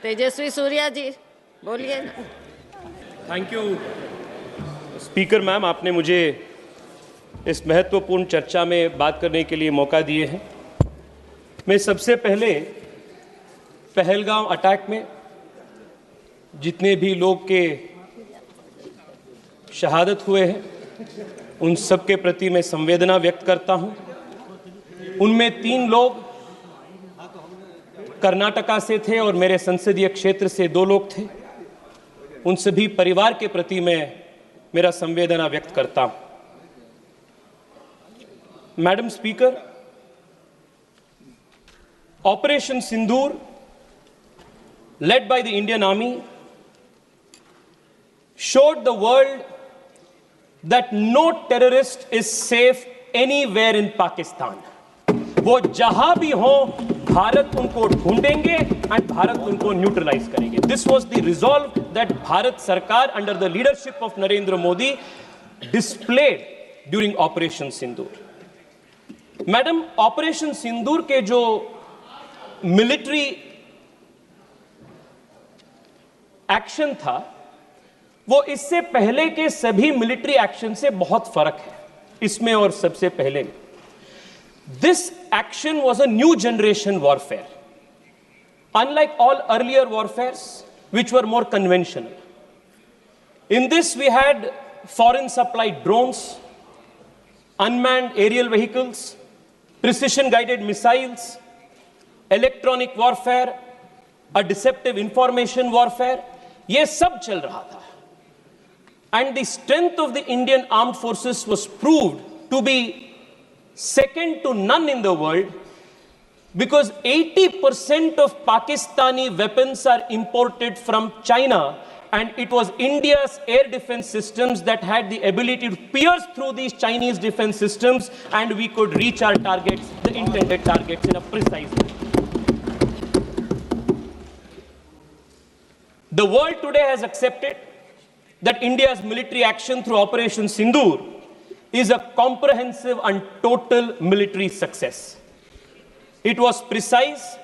तेजस्वी सूर्या जी बोलिए ना। Thank you speaker ma'am, आपने मुझे इस महत्वपूर्ण चर्चा में बात करने के लिए मौका दिए हैं। मैं सबसे पहले पहलगाम अटैक में जितने भी लोग के शहादत हुए हैं उन सब के प्रति मैं संवेदना व्यक्त करता हूं। उनमें 3 लोग कर्नाटका से थे और मेरे संसदीय क्षेत्र से 2 लोग थे। उन सभी परिवार के प्रति मैं मेरा संवेदना व्यक्त करता हूं। Madam speaker, operation Sindoor led by the Indian Army showed the world that no terrorist is safe anywhere in Pakistan. वो जहां भी हो भारत उनको ढूंढेंगे एंड भारत उनको न्यूट्रलाइज करेंगे। This was the resolve that Bharat सरकार under the leadership of Narendra Modi displayed during operation Sindoor. Madam, operation Sindoor के जो मिलिट्री एक्शन था वो इससे पहले के सभी मिलिट्री एक्शन से बहुत फर्क है इसमें और सबसे पहले में। This action was a new generation warfare, unlike all earlier warfares which were more conventional. In this we had foreign supplied drones, unmanned aerial vehicles, precision guided missiles, electronic warfare, a deceptive information warfare. ये सब चल रहा था। And the strength of the Indian armed forces was proved to be second to none in the world because 80% of Pakistani weapons are imported from China, and it was India's air defense systems that had the ability to pierce through these Chinese defense systems, and we could reach our targets, the intended targets, in a precise way. The world today has accepted that India's military action through Operation Sindoor is a comprehensive and total military success. It was precise,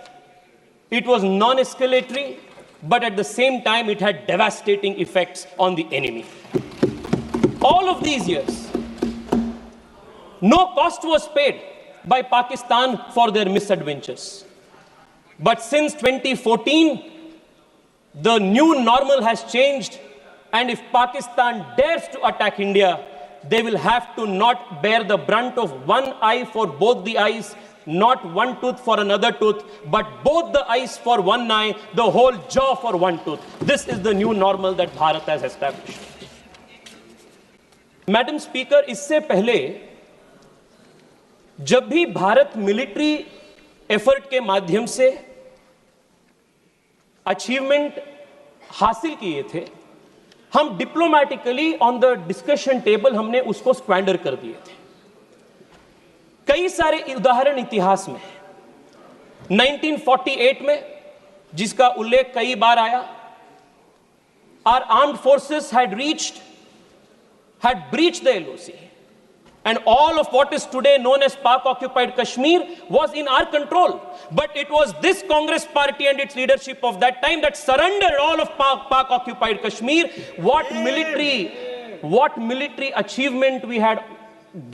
it was non-escalatory, but at the same time it had devastating effects on the enemy. All of these years, no cost was paid by Pakistan for their misadventures. But since 2014, the new normal has changed, and if Pakistan dares to attack India, they will have to not bear the brunt of one eye for both the eyes, not one tooth for another tooth, but both the eyes for one eye, the whole jaw for one tooth. This is the new normal that Bharat has established. Madam Speaker, इससे पहले जब भी Bharat military effort के माध्यम से achievement हासिल किए थे, हम डिप्लोमैटिकली ऑन द डिस्कशन टेबल हमने उसको स्क्वैंडर कर दिए थे। कई सारे उदाहरण इतिहास में 1948 में जिसका उल्लेख कई बार आया, our armed forces had breached the LOC, and all of what is today known as Pak-occupied Kashmir was in our control. But it was this Congress party and its leadership of that time that surrendered all of Pak-occupied Kashmir. What military achievement we had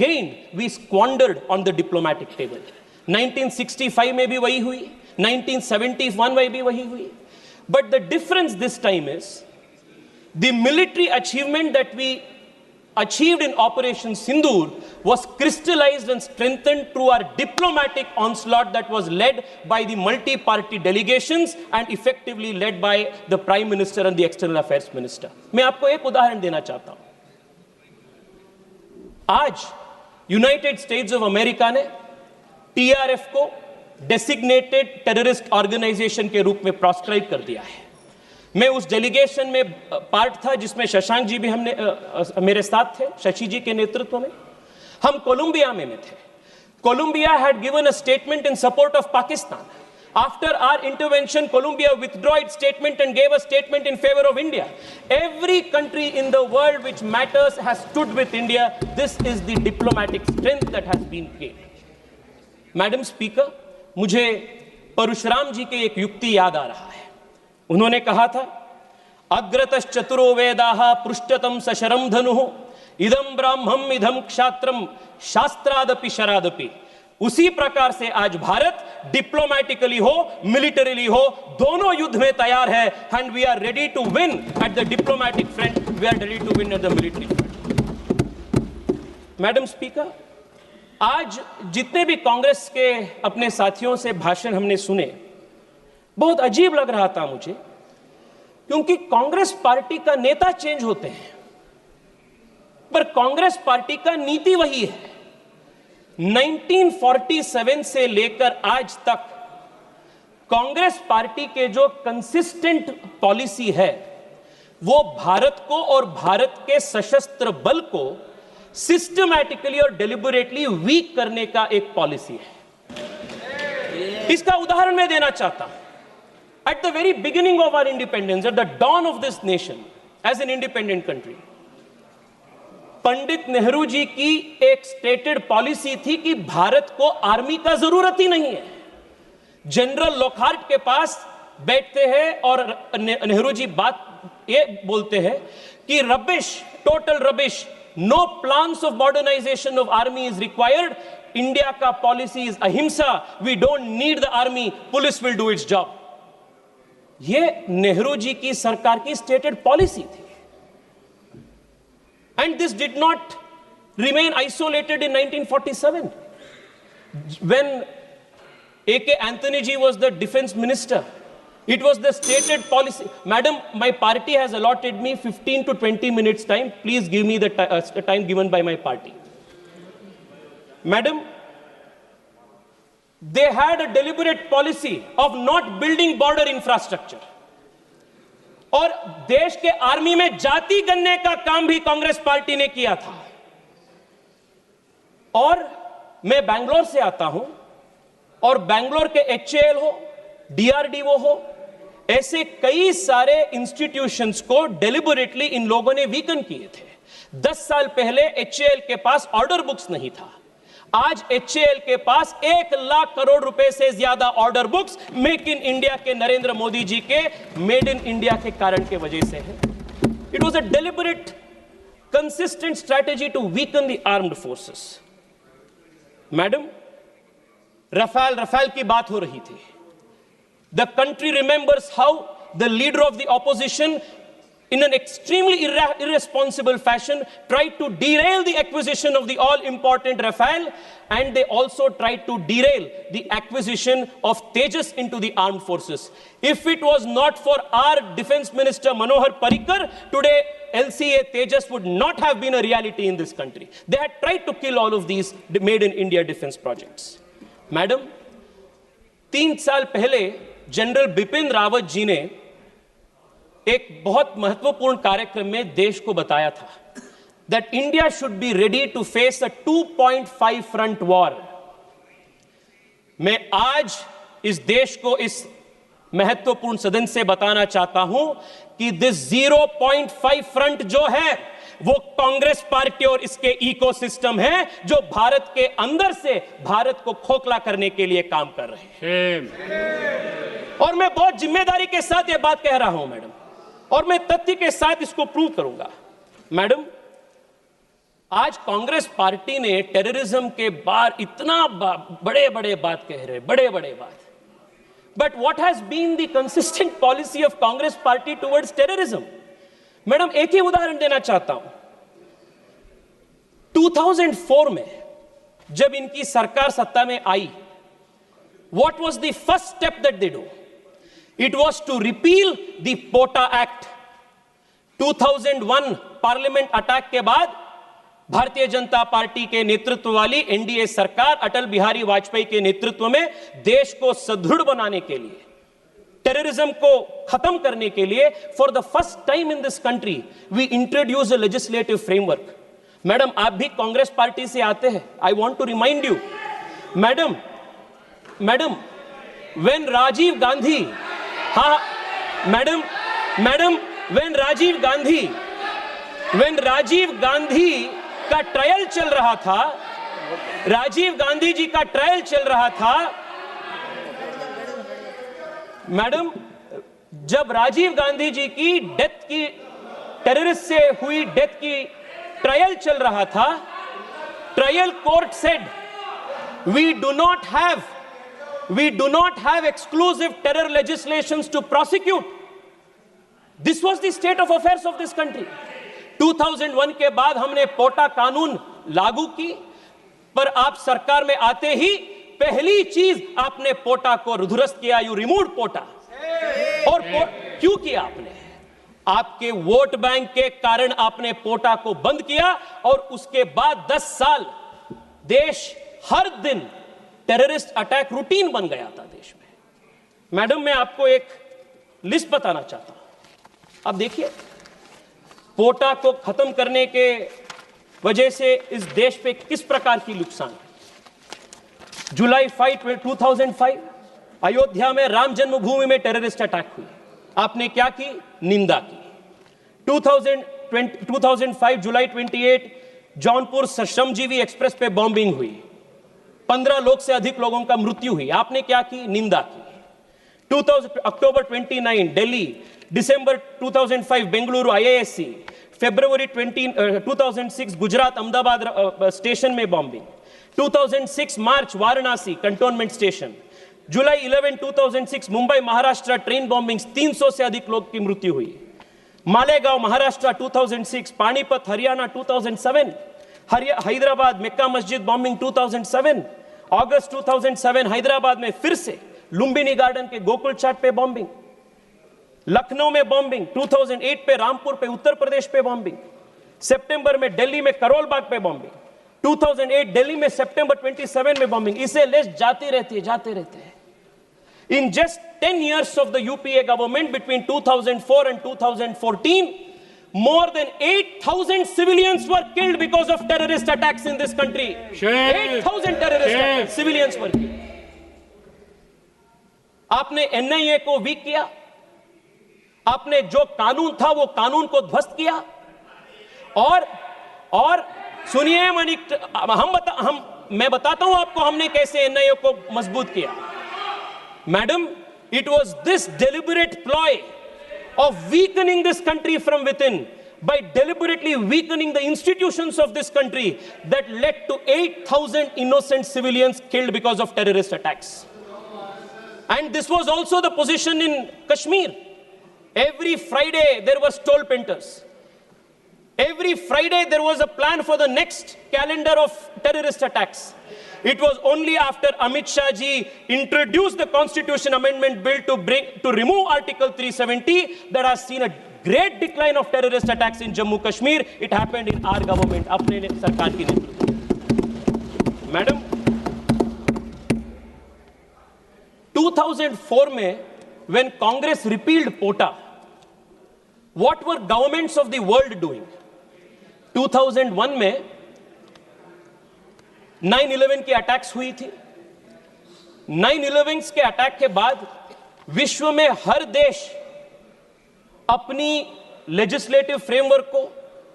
gained, we squandered on the diplomatic table. 1965 में भी वही हुई, 1971 में भी वही हुई. But the difference this time is the military achievement that we achieved in Operation Sindoor was crystallized and strengthened through our diplomatic onslaught that was led by the multi-party delegations and effectively led by the Prime Minister and the External Affairs Minister. मैं आपको एक उदाहरण देना चाहता हूं। आज United states of America ने TRF को डेसिग्नेटेड टेररिस्ट ऑर्गेनाइजेशन के रूप में प्रोस्क्राइब कर दिया है। मैं उस डेलीगेशन में पार्ट था जिसमें शशांक जी भी मेरे साथ थे, शशि जी के नेतृत्व में। हम कोलंबिया में थे। Colombia had given a statement in support of Pakistan. After our intervention, Colombia withdrew its statement and gave a statement in favor of India. Every country in the world which matters has stood with India. This is the diplomatic strength that has been gained. Madam Speaker, मुझे परशुराम जी की एक युक्ति याद आ रहा है। उन्होंने कहा था, अग्रतश्चतुरो वेदाः पृष्ठतम सशरम धनुः इदम ब्राह्मम इदम क्षात्रम शास्त्रादपि शरादपि। उसी प्रकार से आज भारत डिप्लोमैटिकली हो, मिलिटरीली हो, दोनों युद्ध में तैयार है। And we are ready to win at the diplomatic front, we are ready to win at the military front. Madam speaker, आज जितने भी कांग्रेस के अपने साथियों से भाषण हमने सुने, बहुत अजीब लग रहा था मुझे, क्योंकि कांग्रेस पार्टी का नेता चेंज होते हैं पर कांग्रेस पार्टी का नीति वही है। 1947 से लेकर आज तक कांग्रेस पार्टी के जो कंसिस्टेंट पॉलिसी है वो भारत को और भारत के सशस्त्र बल को सिस्टमैटिकली और डेलिबरेटली वीक करने का एक पॉलिसी है। इसका उदाहरण मैं देना चाहता हूं। At the very beginning of our independence, at the dawn of this nation, as an independent country, Pandit Nehru ji की एक स्टेटेड पॉलिसी थी कि भारत को आर्मी का जरूरत ही नहीं है। जनरल लॉकहार्ट के पास बैठते हैं और नेहरू जी बात ये बोलते हैं कि rubbish, total rubbish, no plans of modernisation of army is required, India का policy is ahimsa, we don't need the army, police will do its job. ये नेहरू जी की सरकार की स्टेटेड पॉलिसी थी। And this did not remain isolated in 1947 when A.K. Anthony ji was the defense minister. It was the stated policy. Madam, my party has allotted me 15 to 20 minutes time. Please give me the time given by my party. Madam, they had a deliberate policy of not building border infrastructure. और देश के army में जाति गणने का काम भी Congress party ने किया था। और मैं बैंगलोर से आता हूं और बैंगलोर के HAL हो, DRDO हो, ऐसे कई सारे इंस्टीट्यूशंस को डेलिबरेटली इन लोगों ने वीकन किए थे। 10 साल पहले HAL के पास ऑर्डर बुक्स नहीं था। आज HAL के पास 1 लाख करोड़ रुपए से ज्यादा order books make in India के नरेंद्र मोदी जी के मेड इन इंडिया के कारण के वजह से है। It was a deliberate consistent strategy to weaken the armed forces. Madam, Rafale की बात हो रही थी। The country remembers how the leader of the opposition in an extremely irresponsible fashion tried to derail the acquisition of the all important Rafale, and they also tried to derail the acquisition of Tejas into the armed forces. If it was not for our defense minister Manohar Parrikar, today LCA Tejas would not have been a reality in this country. They had tried to kill all of these made in India defense projects. Madam, 3 साल पहले general Bipin Rawat ji ने एक बहुत महत्वपूर्ण कार्यक्रम में देश को बताया था that India should be ready to face a 2.5 front war. मैं आज इस देश को इस महत्वपूर्ण सदन से बताना चाहता हूं कि दिस 0.5 फ्रंट जो है वो कांग्रेस पार्टी और इसके इकोसिस्टम है जो भारत के अंदर से भारत को खोखला करने के लिए काम कर रहे हैं। और मैं बहुत जिम्मेदारी के साथ यह बात कह रहा हूं मैडम, और मैं तथ्य के साथ इसको प्रूव करूंगा। मैडम, आज कांग्रेस पार्टी ने टेररिज्म के बार इतना बड़े बड़े बात कह रहे, बड़े बड़े बात, but what has been the consistent policy of Congress party towards terrorism? Madam, एक ही उदाहरण देना चाहता हूं। 2004 में जब इनकी सरकार सत्ता में आई, what was the first step that they do? It was to repeal the POTA Act. 2001 parliament attack के बाद भारतीय जनता पार्टी के नेतृत्व वाली एनडीए सरकार अटल बिहारी वाजपेयी के नेतृत्व में देश को सुदृढ़ बनाने के लिए, टेररिज्म को खत्म करने के लिए, for the first time in this country we introduce a legislative framework. Madam, आप भी कांग्रेस पार्टी से आते हैं। I want to remind you, madam, when Rajiv Gandhi, हाँ मैडम, when राजीव गांधी का ट्रायल चल रहा था, राजीव गांधी जी का ट्रायल चल रहा था, मैडम, जब राजीव गांधी जी की डेथ की, टेररिस्ट से हुई डेथ की ट्रायल चल रहा था, trial court said we do not have exclusive terror legislations to prosecute. This was the state of affairs of this country. 2001 के बाद हमने पोटा कानून लागू की, पर आप सरकार में आते ही पहली चीज आपने पोटा को दुरुस्त किया, यू रिमूव पोटा। और क्यों किया आपने? आपके वोट बैंक के कारण आपने पोटा को बंद किया, और उसके बाद 10 साल देश हर दिन टेररिस्ट अटैक रूटीन बन गया था देश में। मैडम, मैं आपको एक लिस्ट बताना चाहता हूं। अब देखिए, पोटा को खत्म करने के वजह से इस देश पे किस प्रकार की नुकसान है। जुलाई 5, 2005 अयोध्या में राम जन्मभूमि में टेररिस्ट अटैक हुई, आपने क्या की? निंदा की। 2005 जुलाई 28 जौनपुर श्रमजीवी एक्सप्रेस पे बॉम्बिंग हुई, 15 लोग से अधिक लोगों का मृत्यु हुई, आपने क्या की? निंदा की। अक्टूबर 29 दिल्ली, दिसंबर 2005 बेंगलुरु IISc, फरवरी 2006 गुजरात अहमदाबाद स्टेशन में बॉम्बिंग, 2006 मार्च वाराणसी कंटोनमेंट स्टेशन, जुलाई 11 2006 मुंबई महाराष्ट्र ट्रेन बॉम्बिंग, 300 से अधिक लोग की मृत्यु हुई। मालेगांव महाराष्ट्र 2006, पानीपत हरियाणा 2007, हैदराबाद मक्का मस्जिद बॉम्बिंग 2007, अगस्त 2007 हैदराबाद में फिर से लुंबिनी गार्डन के गोकुल चाट पे बॉम्बिंग, लखनऊ में बॉम्बिंग, 2008 पे रामपुर पे उत्तर प्रदेश पे बॉम्बिंग, सितंबर में दिल्ली में करोल बाग पे बॉम्बिंग, 2008 दिल्ली में सितंबर 27 में बॉम्बिंग। इसे लिस्ट जाते रहते हैं। In just 10 years of the UPA government between 2004 and 2014, more than 8,000 civilians were killed because of terrorist attacks in this country. 8,000 terrorist civilians were killed. आपने NIA को वीक किया, आपने जो कानून था वो कानून को ध्वस्त किया, और सुनिए मैं बताता हूं आपको हमने कैसे NIA को मजबूत किया। Madam, it was this deliberate ploy of weakening this country from within, by deliberately weakening the institutions of this country, that led to 8,000 innocent civilians killed because of terrorist attacks. And this was also the position in Kashmir. Every Friday there were stole painters. Every Friday there was a plan for the next calendar of terrorist attacks. It was only after Amit Shah ji introduced the Constitution Amendment Bill to remove Article 370 that has seen a great decline of terrorist attacks in Jammu Kashmir. It happened in our government, अपने सरकार की नेतृत्व। Madam, 2004 में when Congress repealed POTA, what were governments of the world doing? 2001 में 9/11 की attacks हुई थी। 9/11 के अटैक के बाद विश्व में हर देश अपनी लेजिस्लेटिव फ्रेमवर्क को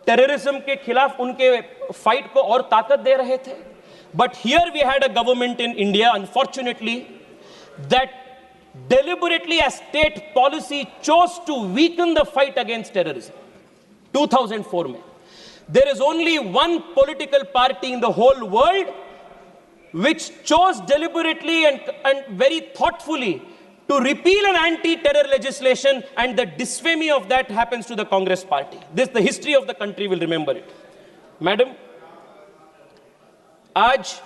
टेररिज्म के खिलाफ उनके फाइट को और ताकत दे रहे थे। But here we had a government in India, unfortunately, that deliberately as state policy chose to weaken the fight against terrorism. 2004 में there is only one political party in the whole world which chose deliberately and very thoughtfully to repeal an anti-terror legislation, and the disfamy of that happens to the Congress party. This, the history of the country will remember it. Madam, आज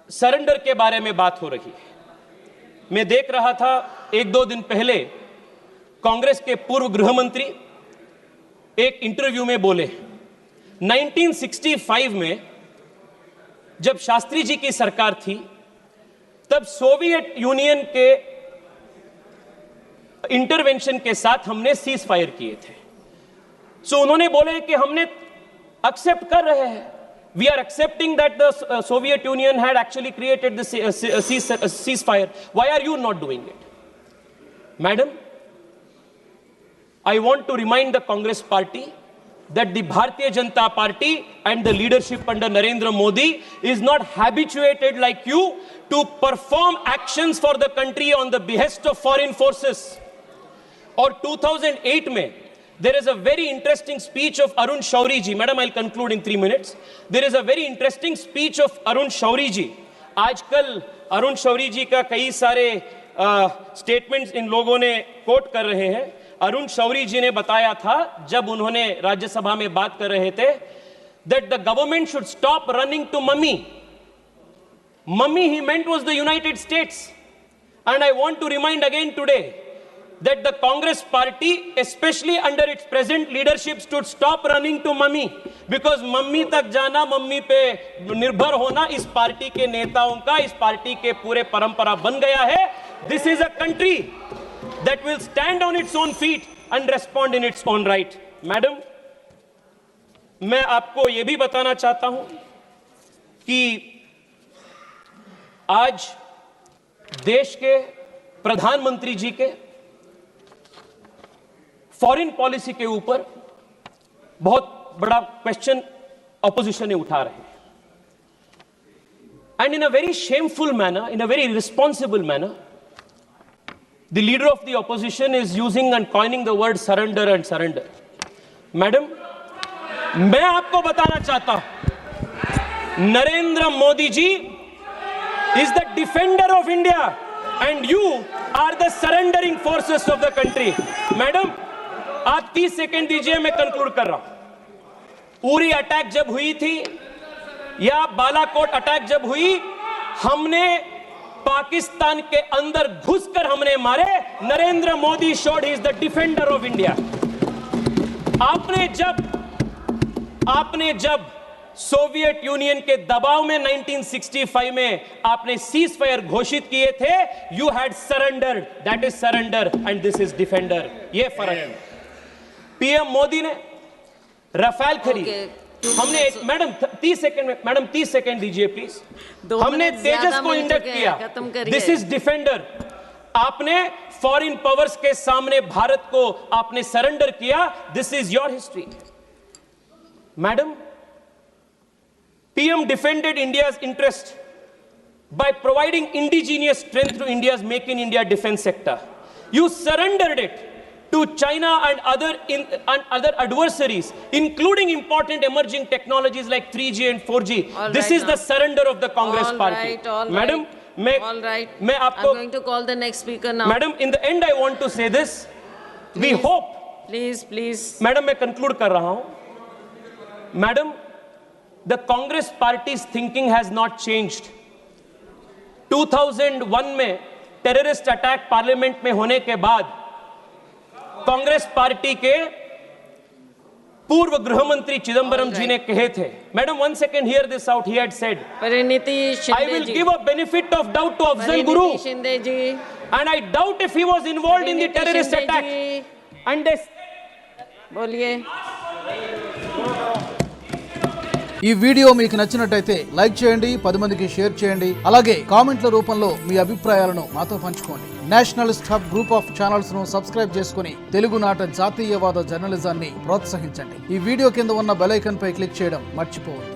surrender के बारे में बात हो रही है। मैं देख रहा था 1-2 दिन पहले कांग्रेस के पूर्व गृह मंत्री एक इंटरव्यू में बोले, 1965 में जब शास्त्री जी की सरकार थी तब सोवियत यूनियन के इंटरवेंशन के साथ हमने सीज फायर किए थे। सो उन्होंने बोले कि हमने एक्सेप्ट कर रहे हैं, we are accepting that the Soviet Union had actually created the ceasefire. Why are you not doing it? Madam, I want to remind the Congress party that the Bharatiya Janata Party and the leadership under Narendra Modi is not habituated like you to perform actions for the country on the behest of foreign forces. Or 2008 mein, there is a very interesting speech of Arun Shourie ji. Madam, I'll conclude in 3 minutes. There is a very interesting speech of Arun Shourie ji. आजकल अरुण शौरी जी का कई सारे statements in लोगों ने coat कर रहे हैं. अरुण शौरी जी ने बताया था जब उन्होंने राज्यसभा में बात कर रहे थे that the government should stop running to mummy. Mummy he meant was the United States. And I want to remind again today that the Congress party, especially under its present leadership, should stop running to mummy, because mummy tak jana, mummy pe nirbhar hona इस party के नेताओं का, इस party के पूरे परंपरा बन गया है. This is a country that will stand on its own feet and respond in its own right. Madam, मैं आपको यह भी बताना चाहता हूं कि आज देश के प्रधानमंत्री जी के फॉरेन पॉलिसी के ऊपर बहुत बड़ा क्वेश्चन ऑपोजिशन ने उठा रहे हैं. And in a very shameful manner, in a very responsible manner, the leader of the opposition is using and coining the word surrender and surrender. Madam, मैं आपको बताना चाहता हूं, Narendra Modi ji is the defender of India and you are the surrendering forces of the country. Madam, आप 30 second दीजिए, मैं conclude कर रहा हूं. उरी अटैक जब हुई थी या बालाकोट अटैक जब हुई, हमने पाकिस्तान के अंदर घुसकर हमने मारे. Narendra Modi showed he is the defender of India. आपने जब सोवियत यूनियन के दबाव में 1965 में आपने सीज फायर घोषित किए थे, you had surrender. That is surrender and this is defender. ये फर्क है. पीएम मोदी ने राफेल खरीद, हमने मैडम 30 सेकंड में, मैडम 30 सेकंड दीजिए प्लीज. हमने तेजस को इंडक्ट किया. This is defender. आपने फॉरेन पावर्स के सामने भारत को आपने सरेंडर किया. This is your history. Madam, PM defended India's interest by providing indigenous strength to India's Make in India defense sector. You surrendered it to China and other adversaries, including important emerging technologies like 3G and 4G. This is the surrender of the Congress party. Madam, मैं आपको, I'm going to call the next speaker now. Madam, in the end I want to say this. We hope. Please. Madam, मैं conclude कर रहा हूं. Madam, the Congress party's thinking has not changed. 2001 में terrorist attack parliament में होने के बाद Congress party के पूर्व गृह मंत्री चिदंबरम जी ने कहे थे, madam 1 second, hear this out, he had said, Praniti Shinde I will ji, give a benefit of doubt to Afzal Guru, Praniti Shinde ji, and I doubt if he was involved in the terrorist Shinde attack. Ji, And they बोलिए. ఈ video మీకు నచ్చినట్టయితే like చేయండి, 10 మందికి share చేయండి. అలాగే కామెంట్ల రూపంలో మీ అభిప్రాయాలను మాతో పంచుకోండి. Nationalist hub group of channels ను సబ్స్క్రైబ్ చేసుకుని తెలుగునాట జాతీయవాద జర్నలిజాన్ని ప్రోత్సహించండి. ఈ వీడియో కింద ఉన్న బెల్ ఐకాన్ పై క్లిక్ చేయడం మర్చిపోవద్దు.